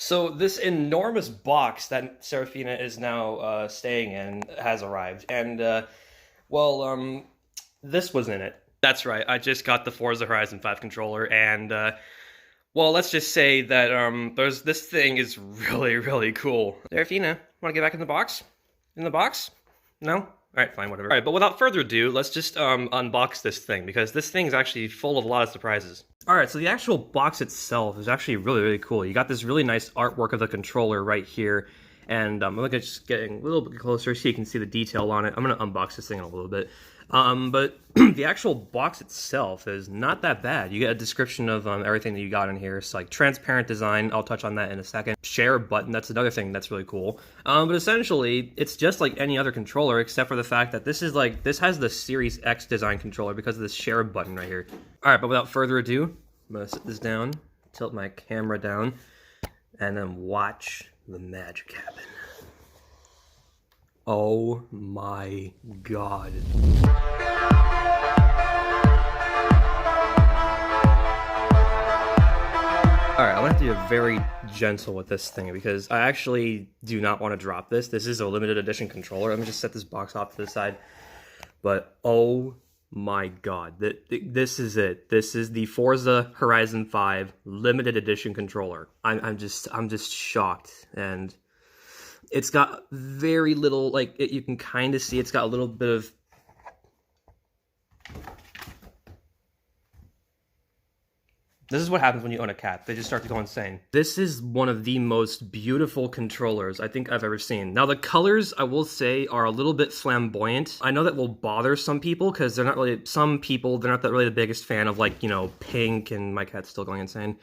So this enormous box that Serafina is now staying in has arrived, and this was in it. That's right. I just got the Forza Horizon 5 controller, and let's just say that there's this thing is really really cool. Serafina, want to get back in the box? In the box? No? Alright, fine, whatever. Alright, but without further ado, let's just unbox this thing, because this thing is actually full of a lot of surprises. Alright, so the actual box itself is actually really, really cool. You got this really nice artwork of the controller right here, and I'm gonna just getting a little bit closer so you can see the detail on it. I'm gonna unbox this thing in a little bit. But the actual box itself is not that bad. You get a description of everything that you got in here. It's like transparent design. I'll touch on that in a second. Share button. That's another thing that's really cool. But essentially, it's just like any other controller, except for the fact that this has the Series X design controller because of this share button right here. All right, but without further ado, I'm gonna sit this down, tilt my camera down, and then watch the magic happen. Oh my god. Alright, I'm gonna have to be very gentle with this thing because I actually do not want to drop this. This is a limited edition controller. Let me just set this box off to the side. But oh my god, this is it. This is the Forza Horizon 5 limited edition controller. I'm just shocked, and it's got very little, like, you can kind of see it's got a little bit of... This is what happens when you own a cat. They just start to go insane. This is one of the most beautiful controllers I think I've ever seen. Now, the colors, I will say, are a little bit flamboyant. I know that will bother some people, because they're not really... Some people, they're not really the biggest fan of, like, you know, pink, and my cat's still going insane.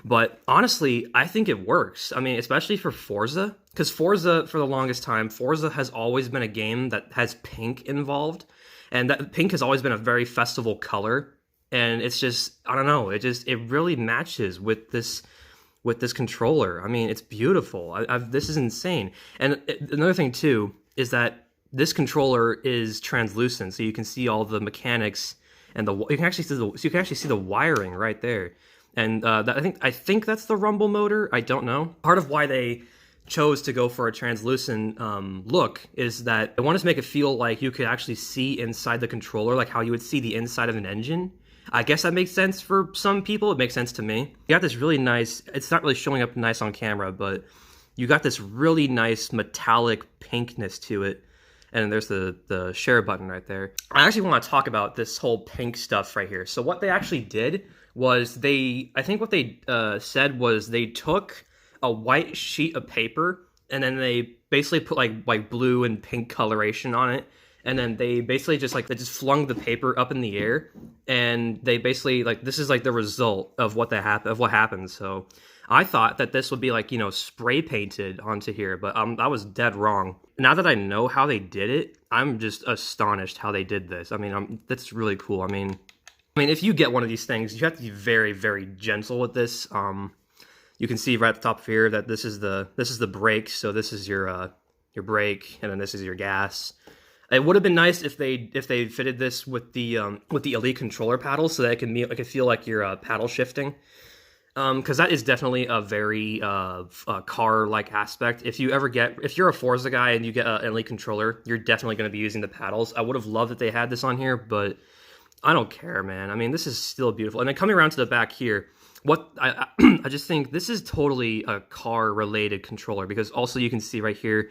But honestly, I think it works. I mean, especially for Forza, because Forza, for the longest time, Forza has always been a game that has pink involved, and that pink has always been a very festival color, and it's just, I don't know, it really matches with this controller. I mean, it's beautiful. This is insane. And another thing too is that this controller is translucent, so you can see all the mechanics, and you can actually see the wiring right there. And I think that's the rumble motor. I don't know. Part of why they chose to go for a translucent look is that they wanted to make it feel like you could actually see inside the controller, like how you would see the inside of an engine. I guess that makes sense for some people. It makes sense to me. You got this really nice, it's not really showing up nice on camera, but you got this really nice metallic pinkness to it. And there's the share button right there. I actually want to talk about this whole pink stuff right here. So what they actually did was I think what they said was they took a white sheet of paper, and then they basically put like blue and pink coloration on it, and then they basically just flung the paper up in the air, and they basically, like, this is like the result of what happened. So I thought that this would be, like, you know, spray painted onto here, but I was dead wrong. Now that I know how they did it, I'm just astonished how they did this. I mean, that's really cool. I mean, if you get one of these things, you have to be very, very gentle with this. You can see right at the top of here that this is the brake. So this is your brake, and then this is your gas. It would have been nice if they fitted this with the Elite controller paddle, so that it can feel like you're paddle shifting. Because that is definitely a very car-like aspect. If you're a Forza guy and you get an Elite controller, you're definitely going to be using the paddles. I would have loved that they had this on here, but I don't care, man. I mean, this is still beautiful. And then coming around to the back here, I just think this is totally a car-related controller, because also you can see right here,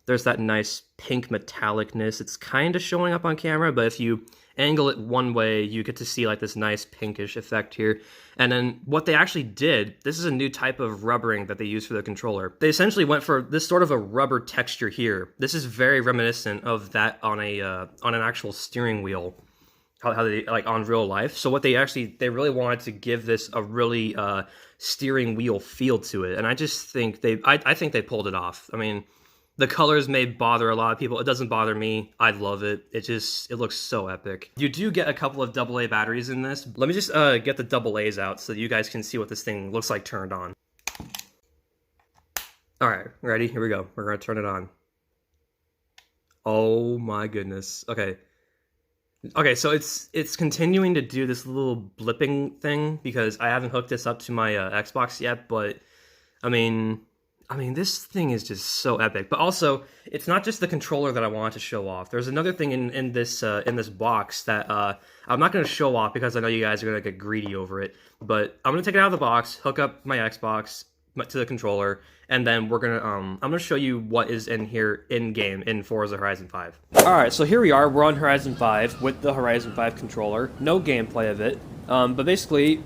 there's that nice pink metallicness. It's kind of showing up on camera, but if you angle it one way, you get to see like this nice pinkish effect here. And then what they actually did, this is a new type of rubbering that they use for the controller. They essentially went for this sort of a rubber texture here. This is very reminiscent of that on an actual steering wheel, how they, like, on real life. So what they really wanted to give this a really steering wheel feel to it. And I just think I think they pulled it off. I mean, the colors may bother a lot of people. It doesn't bother me. I love it. It looks so epic. You do get a couple of AA batteries in this. Let me just get the AA's out so that you guys can see what this thing looks like turned on. All right, ready? Here we go. We're gonna turn it on. Oh my goodness. Okay. Okay, so it's continuing to do this little blipping thing because I haven't hooked this up to my Xbox yet, but I mean, this thing is just so epic. But also, it's not just the controller that I want to show off. There's another thing in this box that I'm not going to show off because I know you guys are going to get greedy over it. But I'm going to take it out of the box, hook up my Xbox to the controller, and then we're gonna I'm gonna show you what is in here in game in Forza Horizon 5. All right, so here we are. We're on Horizon 5 with the Horizon 5 controller. No gameplay of it, but basically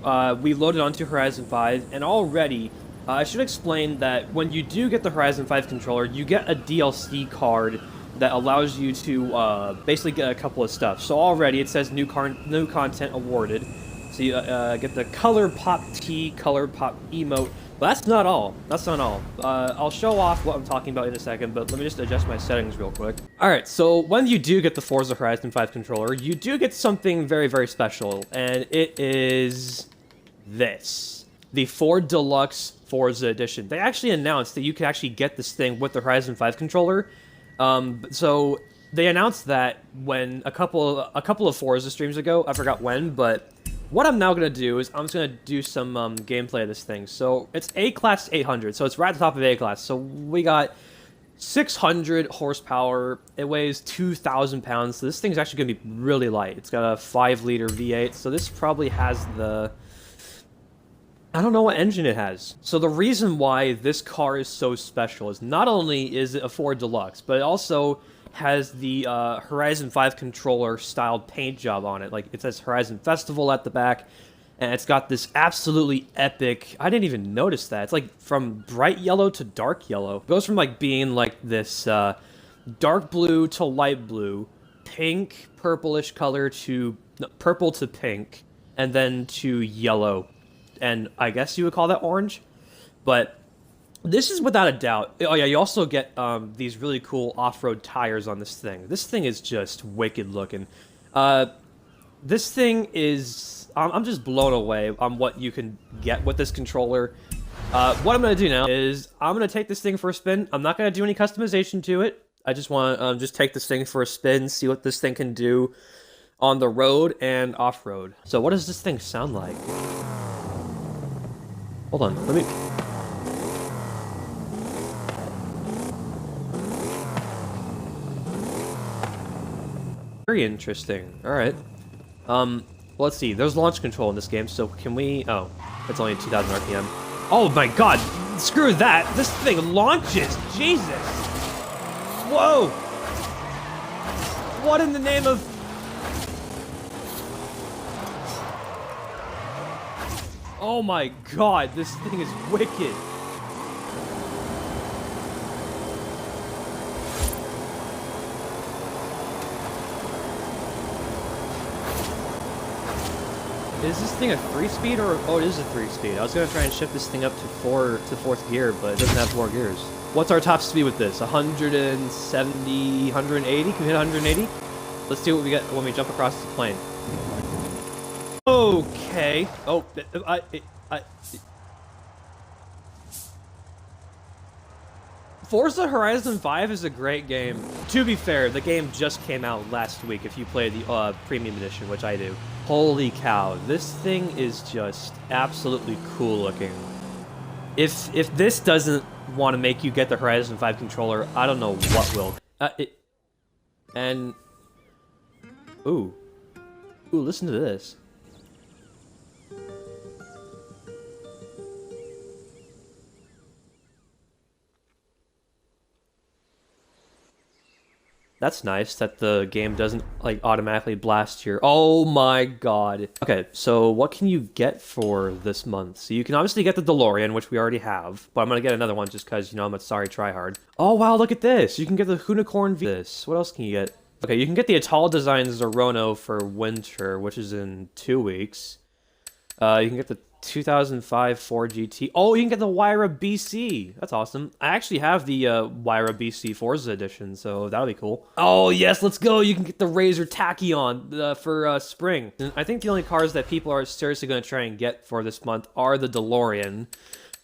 we loaded onto Horizon 5, and already I should explain that when you do get the Horizon 5 controller, you get a DLC card that allows you to basically get a couple of stuff. So already it says new content awarded. So you get the Color Pop T, Color Pop Emote. But that's not all. That's not all. I'll show off what I'm talking about in a second, but let me just adjust my settings real quick. Alright, so when you do get the Forza Horizon 5 controller, you do get something very, very special, and it is this. The 4 Deluxe Forza Edition. They actually announced that you could actually get this thing with the Horizon 5 controller. So they announced that when a couple of Forza streams ago, I forgot when, but what I'm now going to do is I'm just going to do some gameplay of this thing. So it's A-Class 800, so it's right at the top of A-Class. So we got 600 horsepower, it weighs 2,000 pounds, so this thing's actually going to be really light. It's got a 5-liter V8, so this probably has the... I don't know what engine it has. So the reason why this car is so special is not only is it a Ford Deluxe, but it also has the Horizon 5 controller styled paint job on it. Like, it says Horizon Festival at the back, and it's got this absolutely epic... I didn't even notice that. It's like from bright yellow to dark yellow. It goes from like being like this dark blue to light blue, pink, purplish color to... No, purple to pink, and then to yellow. And I guess you would call that orange. But this is without a doubt... Oh yeah, you also get these really cool off-road tires on this thing. This thing is just wicked looking. This thing is... I'm just blown away on what you can get with this controller. What I'm going to do now is I'm going to take this thing for a spin. I'm not going to do any customization to it. I just want to just take this thing for a spin, see what this thing can do on the road and off-road. So what does this thing sound like? Hold on, let me... Very interesting. Alright. Let's see. There's launch control in this game, so can we... Oh, it's only 2,000 RPM. Oh my god! Screw that! This thing launches! Jesus! Whoa! What in the name of... Oh my god, this thing is wicked! Is this thing a 3-speed or... Oh, it is a 3-speed. I was gonna try and shift this thing up to 4th gear, but it doesn't have 4 gears. What's our top speed with this? 170, 180? Can we hit 180? Let's see what we get when we jump across the plane. Okay. Oh, Forza Horizon 5 is a great game. To be fair, the game just came out last week if you play the Premium Edition, which I do. Holy cow, this thing is just absolutely cool looking. If this doesn't want to make you get the Horizon 5 controller, I don't know what will. Ooh, listen to this. That's nice that the game doesn't, like, automatically blast your... Oh my god. Okay, so what can you get for this month? So you can obviously get the DeLorean, which we already have, but I'm gonna get another one just because, you know, I'm a sorry tryhard. Oh wow, look at this! You can get the Unicorn V... This. What else can you get? Okay, you can get the Ital Design Zerono for winter, which is in 2 weeks. You can get the 2005 Ford GT. Oh, you can get the Wyra BC. That's awesome. I actually have the Wyra BC Forza edition, so that'll be cool. Oh yes, let's go. You can get the Razor Tachyon for spring. And I think the only cars that people are seriously going to try and get for this month are the DeLorean.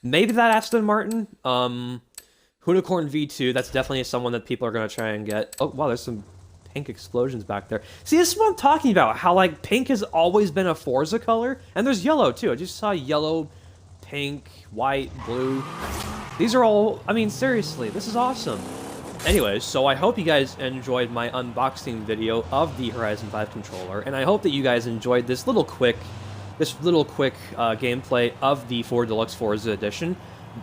Maybe that Aston Martin. Unicorn V2. That's definitely someone that people are going to try and get. Oh wow, there's some pink explosions back there. See, this is what I'm talking about. How, like, pink has always been a Forza color. And there's yellow, too. I just saw yellow, pink, white, blue. These are all, I mean, seriously, this is awesome. Anyways, so I hope you guys enjoyed my unboxing video of the Horizon 5 controller, and I hope that you guys enjoyed this little quick gameplay of the Ford Deluxe Forza Edition.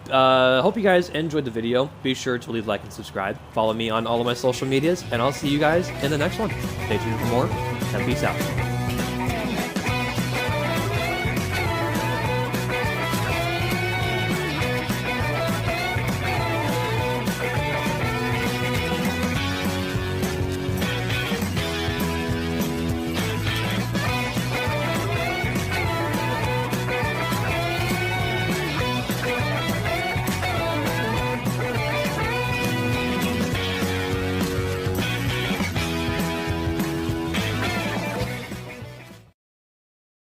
Hope you guys enjoyed the video. Be sure to leave a like and subscribe. Follow me on all of my social medias, and I'll see you guys in the next one. Stay tuned for more, and peace out.